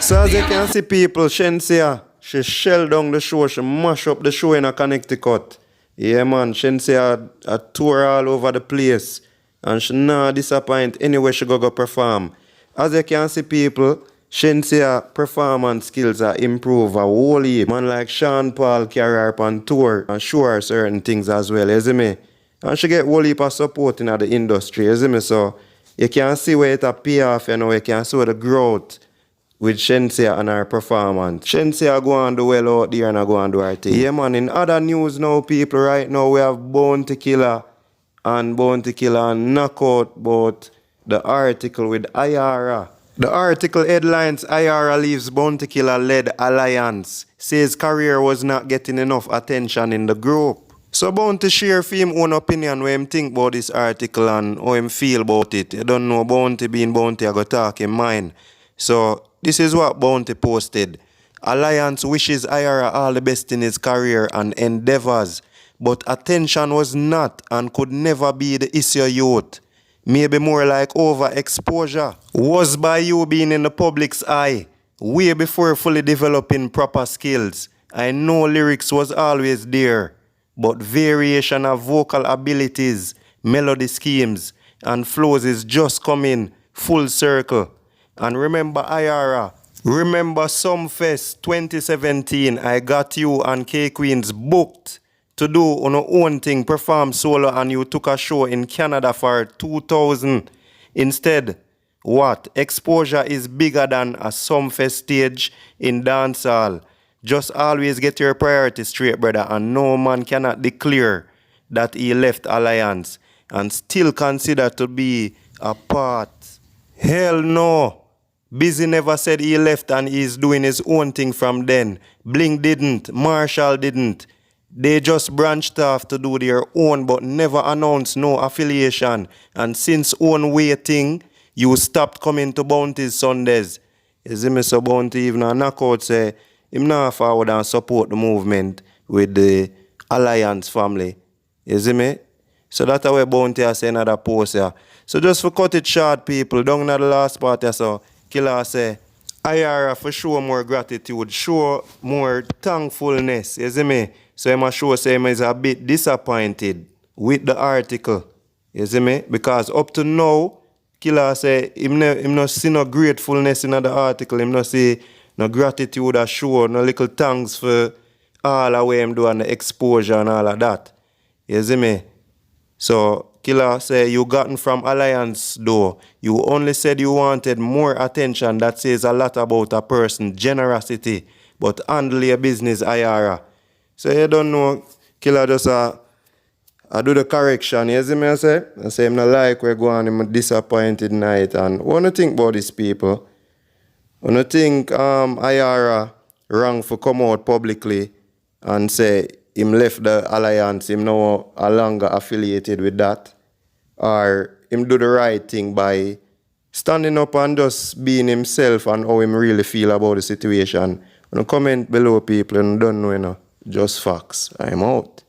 So as you can see, people, Shenseea, she shell down the show, she mash up the show in Connecticut. Yeah, man, Shenseea a tour all over the place. And she not disappoint anywhere she go perform. As you can see, people, Shenseea performance skills are improved a whole heap. Man like Sean Paul carry her on tour and show her certain things as well, you see me? And she get whole heap of support in the industry, you see me? So you can see where it a pay off, you know, you can see where the growth with Shenseea and her performance. Shenseea go and do well out there and I go and do her thing. Yeah, man, in other news now, people, right now we have Killa and knock out about the article with Iyara. The article headlines, Iyara leaves Killa-led alliance. Says career was not getting enough attention in the group. So Bounty share for him own opinion what him think about this article and how him feel about it. You don't know Bounty being Bounty, I go talk in mind. So this is what Bounty posted. Alliance wishes Iyara all the best in his career and endeavors, but attention was not and could never be the issue youth. Maybe more like overexposure. Was by you being in the public's eye, way before fully developing proper skills. I know lyrics was always there, but variation of vocal abilities, melody schemes, and flows is just coming full circle. And remember Iyara, remember Sumfest 2017, I got you and K-Queens booked to do on your own thing, perform solo, and you took a show in Canada for 2000. Instead, what? Exposure is bigger than a Sumfest stage in dancehall. Just always get your priorities straight, brother, and no man cannot declare that he left Alliance and still consider to be a part. Hell no. Busy never said he left and he's doing his own thing from then. Bling didn't. Marshall didn't. They just branched off to do their own but never announced no affiliation. And since own waiting, you stopped coming to Bounty's Sundays. You see me, so Bounty even a knockout say him not forward and support the movement with the Alliance family. You see me? So that's why Bounty has another post here. So just for cut it short, people, down at the last part here, so Killa say, Iyara for show more gratitude, show more thankfulness, you see me? So I must show say him is a bit disappointed with the article, you see me? Because up to now, Killa say him no see no gratefulness in the article, him no see no gratitude or show, no little thanks for all the way him do and the exposure and all of that, you see me? So Killa say you gotten from Alliance though. You only said you wanted more attention. That says a lot about a person. Generosity. But handle your business, Iyara. So you don't know, Killa just I do the correction. You see me I say? I say I'm not like we're going I'm disappointed night. And what do you think about these people? When you think Iyara wrong for come out publicly and say him left the Alliance, him no longer affiliated with that, or him do the right thing by standing up and just being himself and how him really feel about the situation. Comment below, people, and don't know, you know, just facts. I'm out.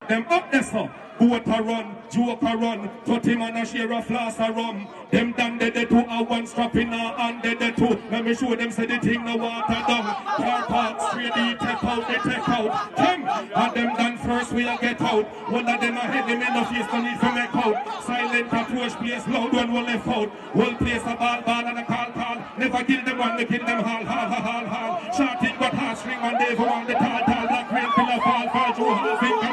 Them up there, so goat a run, joke a run, 30 man a share a flask a rum. Them done they do a one strap in a hand they two. Let me show them say the thing no water down. Car park straight, they take out, Them and them done first we a get out. One of them ahead, them in the face, no need to make out. Silent approach, place loud when we left out. One place a ball and a call. Never kill them one, they kill them haul. Short thing but hard string and they for one the tall. Black rain, Killa fall, Drew, Hall,